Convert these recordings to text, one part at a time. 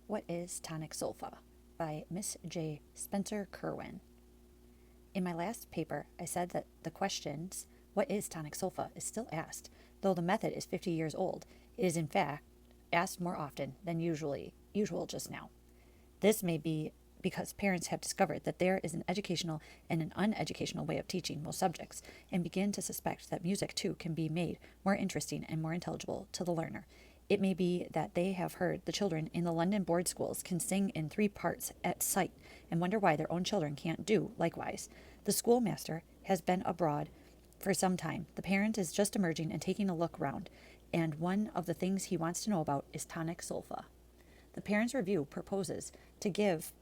What is Tonic Solfa? By Miss J. Spencer Kerwin. In my last paper, I said that the questions, what is tonic solfa, is still asked, though the method is 50 years old. It is in fact asked more often than usual just now. This may be because parents have discovered that there is an educational and an uneducational way of teaching most subjects, and begin to suspect that music too can be made more interesting and more intelligible to the learner. It may be that they have heard the children in the London board schools can sing in 3 parts at sight, and wonder why their own children can't do likewise. The schoolmaster has been abroad for some time. The parent is just emerging and taking a look round, and one of the things he wants to know about is tonic solfa. The Parents' Review proposes to give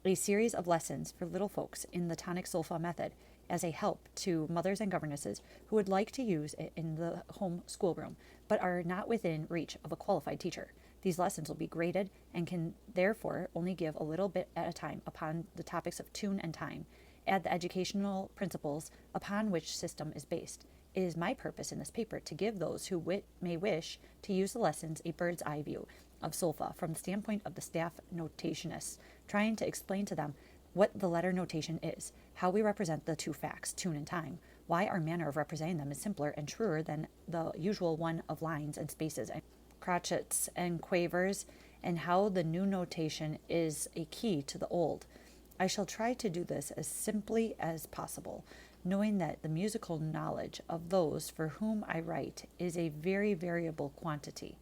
a series of lessons for little folks in the tonic solfa method as a help to mothers and governesses who would like to use it in the home schoolroom but are not within reach of a qualified teacher. These lessons will be graded and can therefore only give a little bit at a time upon the topics of tune and time, add the educational principles upon which system is based. It is my purpose in this paper to give those who may wish to use the lessons a bird's eye view of solfa from the standpoint of the staff notationists, trying to explain to them what the letter notation is, how we represent the two facts, tune and time, why our manner of representing them is simpler and truer than the usual one of lines and spaces and crotchets and quavers, and how the new notation is a key to the old. I shall try to do this as simply as possible, knowing that the musical knowledge of those for whom I write is a very variable quantity.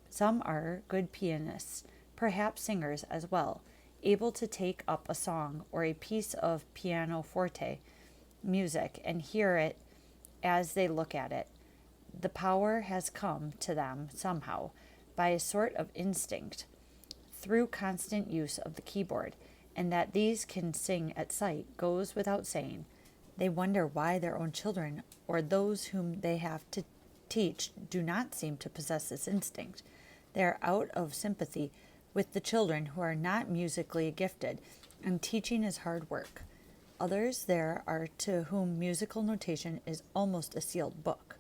Some are good pianists, perhaps singers as well, able to take up a song or a piece of pianoforte music and hear it as they look at it. The power has come to them somehow, by a sort of instinct, through constant use of the keyboard, and that these can sing at sight goes without saying. They wonder why their own children, or those whom they have to teach, do not seem to possess this instinct. They are out of sympathy with the children who are not musically gifted, and teaching is hard work. Others there are to whom musical notation is almost a sealed book.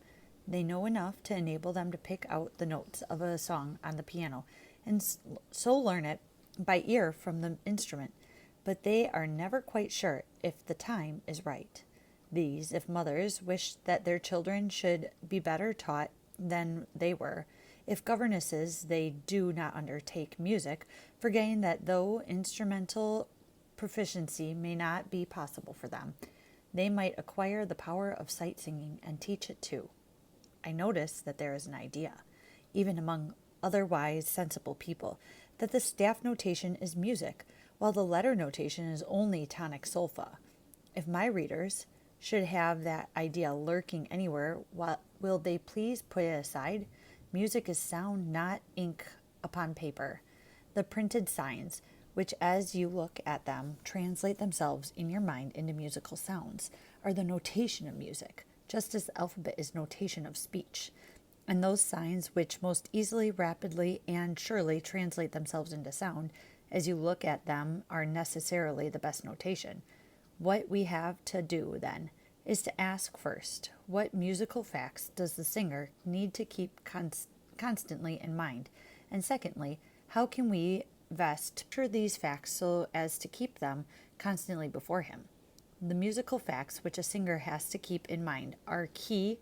They know enough to enable them to pick out the notes of a song on the piano, and so learn it by ear from the instrument, but they are never quite sure if the time is right. These, if mothers wish that their children should be better taught than they were, if governesses they do not undertake music, forgetting that though instrumental proficiency may not be possible for them, they might acquire the power of sight singing and teach it too. I notice that there is an idea, even among otherwise sensible people, that the staff notation is music, while the letter notation is only tonic solfa. If my readers should have that idea lurking anywhere, will they please put it aside? Music is sound, not ink upon paper. The printed signs, which as you look at them translate themselves in your mind into musical sounds, are the notation of music, just as the alphabet is notation of speech. And those signs which most easily, rapidly, and surely translate themselves into sound, as you look at them, are necessarily the best notation. What we have to do, then, is to ask first, what musical facts does the singer need to keep constantly in mind? And secondly, how can we best picture these facts so as to keep them constantly before him? The musical facts which a singer has to keep in mind are key,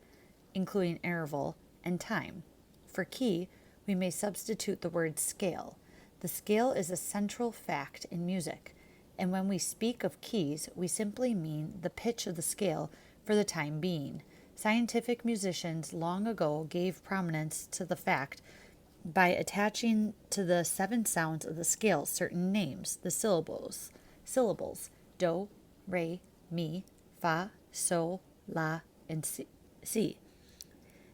including interval, and time. For key, we may substitute the word scale. The scale is a central fact in music, and when we speak of keys, we simply mean the pitch of the scale for the time being. Scientific musicians long ago gave prominence to the fact by attaching to the 7 sounds of the scale certain names, the syllables, do, re, mi, fa, sol, la, and si.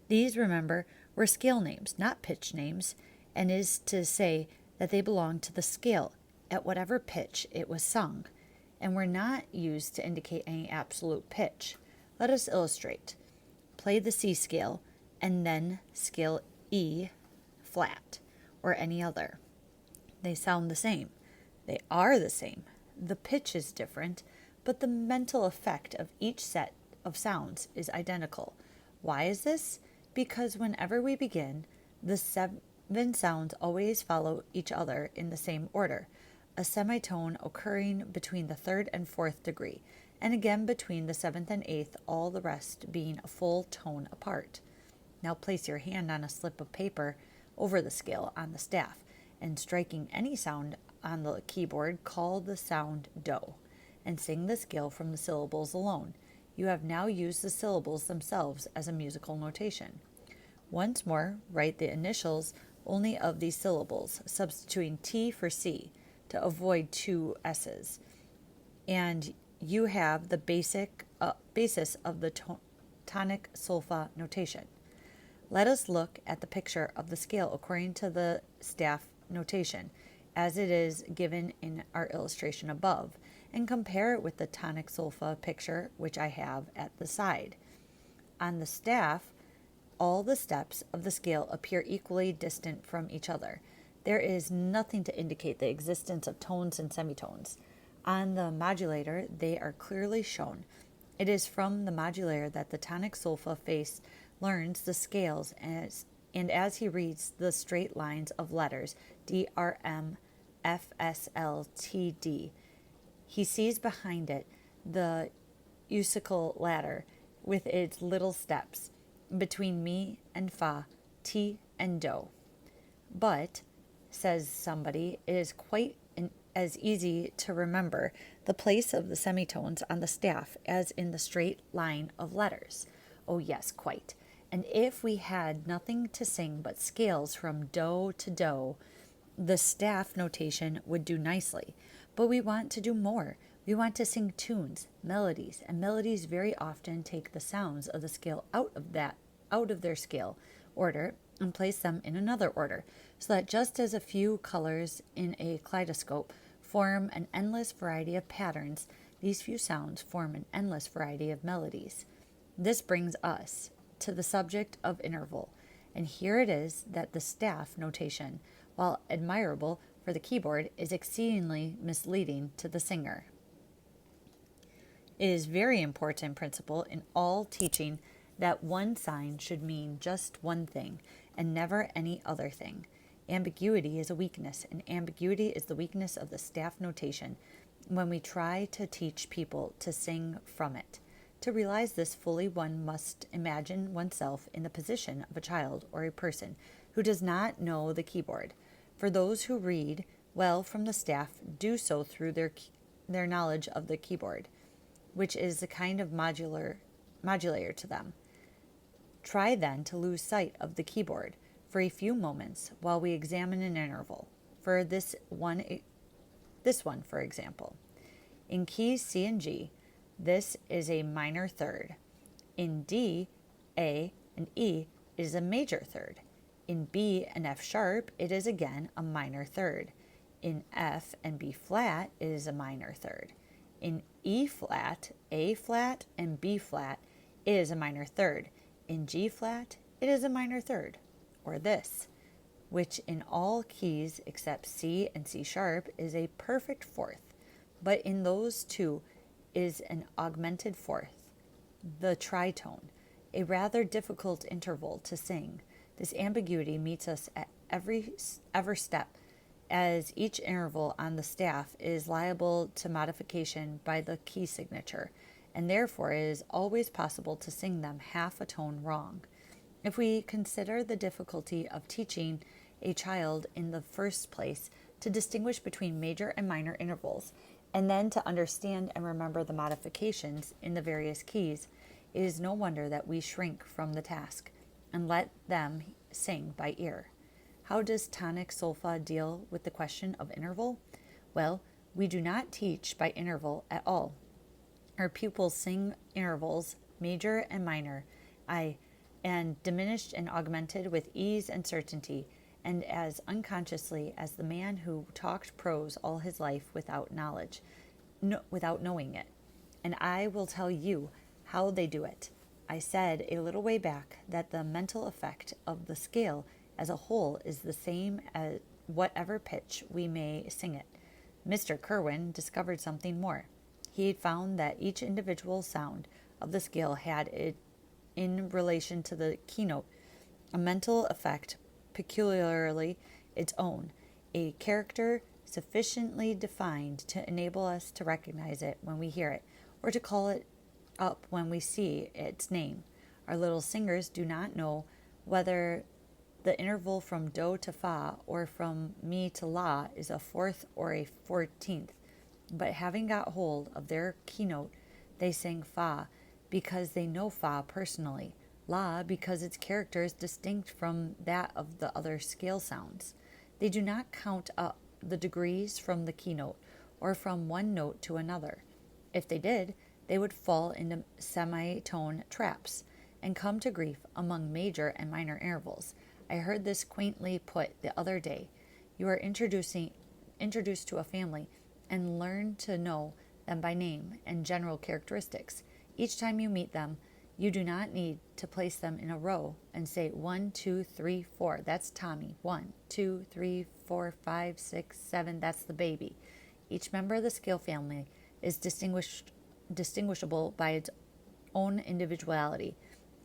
These, remember, were scale names, not pitch names, and is to say that they belonged to the scale at whatever pitch it was sung, and were not used to indicate any absolute pitch. Let us illustrate. Play the C scale, and then scale E flat, or any other. They sound the same. They are the same. The pitch is different, but the mental effect of each set of sounds is identical. Why is this? Because whenever we begin, the Even sounds always follow each other in the same order, a semitone occurring between the third and fourth degree, and again between the seventh and eighth, all the rest being a full tone apart. Now place your hand on a slip of paper over the scale on the staff, and striking any sound on the keyboard, call the sound do, and sing the scale from the syllables alone. You have now used the syllables themselves as a musical notation. Once more, write the initials only of these syllables, substituting T for C to avoid two S's. And you have the basis of the tonic solfa notation. Let us look at the picture of the scale according to the staff notation, as it is given in our illustration above, and compare it with the tonic solfa picture which I have at the side. On the staff, all the steps of the scale appear equally distant from each other. There is nothing to indicate the existence of tones and semitones. On the modulator, they are clearly shown. It is from the modulator that the tonic solfa face learns the scales, and as he reads the straight lines of letters D, R, M, F, S, L, T, D, he sees behind it the musical ladder with its little steps between mi and fa, ti and do. But, says somebody, it is quite as easy to remember the place of the semitones on the staff as in the straight line of letters. Oh yes, quite. And if we had nothing to sing but scales from do to do, the staff notation would do nicely. But we want to do more. We want to sing tunes, melodies, and melodies very often take the sounds of the scale out of their scale order and place them in another order, so that just as a few colors in a kaleidoscope form an endless variety of patterns, these few sounds form an endless variety of melodies. This brings us to the subject of interval, and here it is that the staff notation, while admirable for the keyboard, is exceedingly misleading to the singer. It is very important principle in all teaching that one sign should mean just one thing and never any other thing. Ambiguity is a weakness, and ambiguity is the weakness of the staff notation when we try to teach people to sing from it. To realize this fully, one must imagine oneself in the position of a child or a person who does not know the keyboard. For those who read well from the staff do so through their knowledge of the keyboard, which is a kind of modulator to them. Try then to lose sight of the keyboard for a few moments while we examine an interval. For this one, for example. In keys C and G, this is a minor third. In D, A, and E, it is a major third. In B and F sharp, it is again a minor third. In F and B flat, it is a minor third. In E flat, A flat, and B flat, it is a minor third. In G flat, it is a minor third. Or this, which in all keys except C and C sharp is a perfect fourth, but in those two is an augmented fourth, the tritone, a rather difficult interval to sing. This ambiguity meets us at every step, as each interval on the staff is liable to modification by the key signature, and therefore it is always possible to sing them half a tone wrong. If we consider the difficulty of teaching a child in the first place to distinguish between major and minor intervals, and then to understand and remember the modifications in the various keys, it is no wonder that we shrink from the task and let them sing by ear. How does tonic solfa deal with the question of interval? Well, we do not teach by interval at all. Our pupils sing intervals, major and minor, and diminished and augmented with ease and certainty, and as unconsciously as the man who talked prose all his life without knowing it. And I will tell you how they do it. I said a little way back that the mental effect of the scale as a whole is the same at whatever pitch we may sing it. Mr. Kerwin discovered something more. He had found that each individual sound of the scale had, in relation to the keynote, a mental effect peculiarly its own, a character sufficiently defined to enable us to recognize it when we hear it, or to call it up when we see its name. Our little singers do not know whether the interval from do to fa or from mi to la is a fourth or a 14th, but having got hold of their keynote, they sing fa because they know fa personally, la because its character is distinct from that of the other scale sounds. They do not count up the degrees from the keynote or from one note to another. If they did, they would fall into semitone traps and come to grief among major and minor intervals. I heard this quaintly put the other day. You are introduced to a family and learn to know them by name and general characteristics. Each time you meet them, you do not need to place them in a row and say 1, 2, 3, 4. That's Tommy. 1, 2, 3, 4, 5, 6, 7. That's the baby. Each member of the scale family is distinguishable by its own individuality,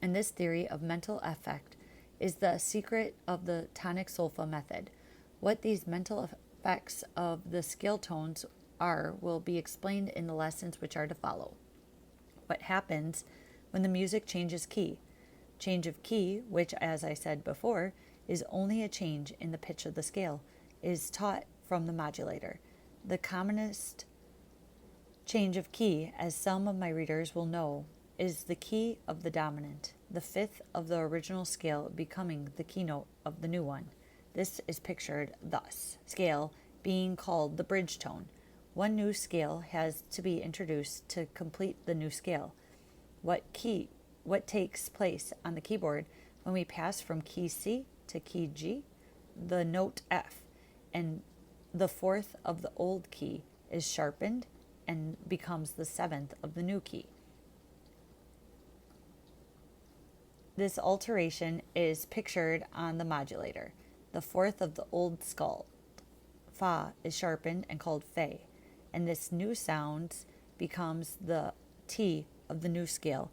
and this theory of mental effect is the secret of the tonic solfa method. What these mental effects of the scale tones are will be explained in the lessons which are to follow. What happens when the music changes key? Change of key, which, as I said before, is only a change in the pitch of the scale, is taught from the modulator. The commonest change of key, as some of my readers will know, is the key of the dominant, the fifth of the original scale becoming the keynote of the new one. This is pictured thus: scale being called the bridge tone. One new scale has to be introduced to complete the new scale. What takes place on the keyboard when we pass from key C to key G? The note F, and the fourth of the old key, is sharpened and becomes the seventh of the new key. This alteration is pictured on the modulator. The fourth of the old skull, fa, is sharpened and called fe, and this new sound becomes the T of the new scale.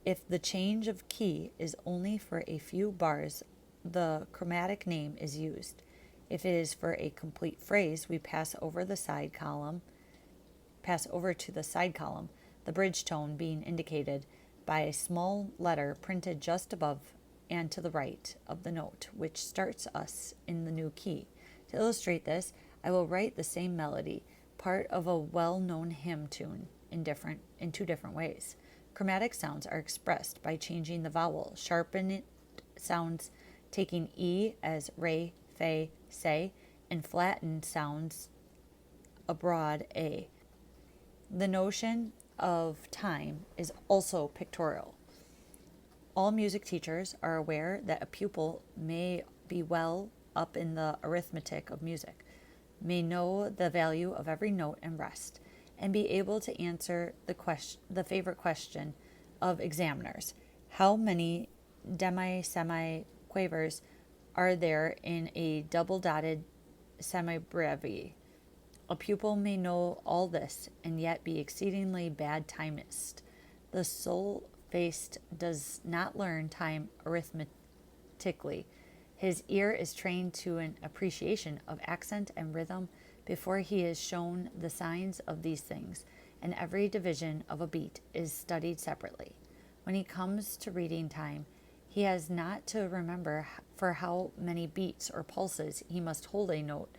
If the change of key is only for a few bars, the chromatic name is used. If it is for a complete phrase, we pass over to the side column, the bridge tone being indicated by a small letter printed just above and to the right of the note, which starts us in the new key. To illustrate this, I will write the same melody, part of a well-known hymn tune, in two different ways. Chromatic sounds are expressed by changing the vowel. Sharpened sounds taking E as re, fe, se, and flattened sounds abroad a. The notion of time is also pictorial. All music teachers are aware that a pupil may be well up in the arithmetic of music, may know the value of every note and rest, and be able to answer the favorite question of examiners: how many demi-semi-quavers are there in a double-dotted semibreve? A pupil may know all this and yet be exceedingly bad timist. The sole-faced does not learn time arithmetically. His ear is trained to an appreciation of accent and rhythm before he is shown the signs of these things, and every division of a beat is studied separately. When he comes to reading time, he has not to remember for how many beats or pulses he must hold a note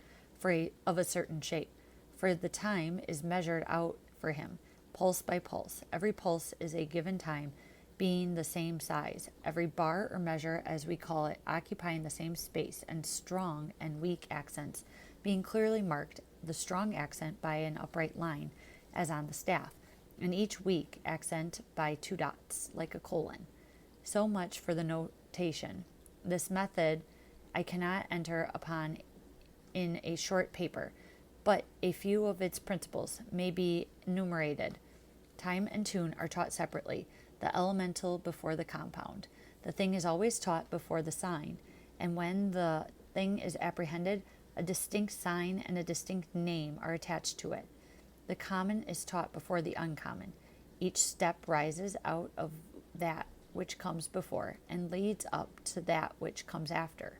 of a certain shape, for the time is measured out for him, pulse by pulse. Every pulse is a given time, being the same size, every bar or measure, as we call it, occupying the same space, and strong and weak accents being clearly marked, the strong accent by an upright line, as on the staff, and each weak accent by 2 dots, like a colon. So much for the notation. This method I cannot enter upon in a short paper, but a few of its principles may be enumerated. Time and tune are taught separately, the elemental before the compound. The thing is always taught before the sign, and when the thing is apprehended, a distinct sign and a distinct name are attached to it. The common is taught before the uncommon. Each step rises out of that which comes before and leads up to that which comes after.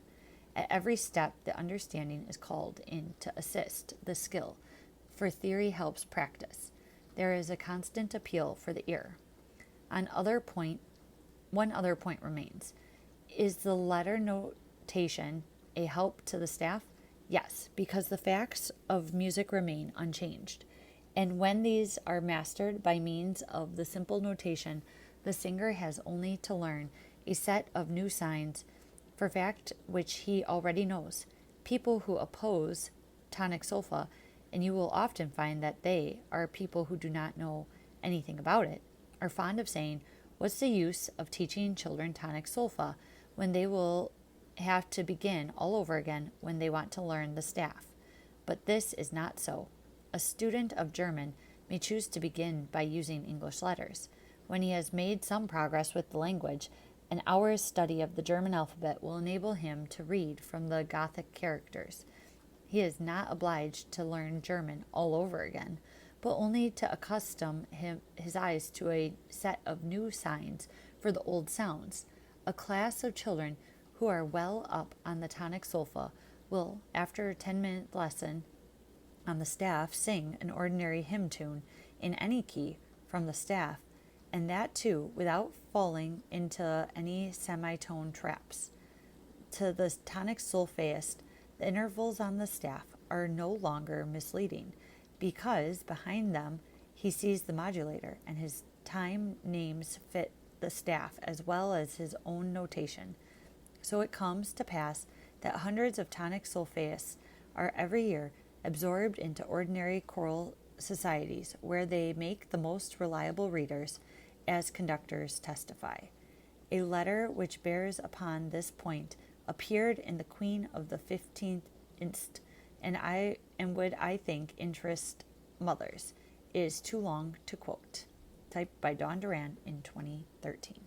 At every step, the understanding is called in to assist the skill, for theory helps practice. There is a constant appeal for the ear. One other point remains. Is the letter notation a help to the staff? Yes, because the facts of music remain unchanged. And when these are mastered by means of the simple notation, the singer has only to learn a set of new signs for fact which he already knows. People who oppose tonic solfa, and you will often find that they are people who do not know anything about it, are fond of saying, "What's the use of teaching children tonic solfa when they will have to begin all over again when they want to learn the staff?" But this is not so. A student of German may choose to begin by using English letters. When he has made some progress with the language, an hour's study of the German alphabet will enable him to read from the Gothic characters. He is not obliged to learn German all over again, but only to accustom his eyes to a set of new signs for the old sounds. A class of children who are well up on the tonic solfa will, after a 10-minute lesson on the staff, sing an ordinary hymn tune in any key from the staff, and that too without falling into any semitone traps. To the tonic solfaist, the intervals on the staff are no longer misleading, because behind them he sees the modulator, and his time names fit the staff as well as his own notation. So it comes to pass that hundreds of tonic solfaists are every year absorbed into ordinary choral societies, where they make the most reliable readers, as conductors testify. A letter which bears upon this point appeared in the Queen of the 15th inst, and would, I think, interest mothers. It is too long to quote. Typed by Dawn Duran in 2013.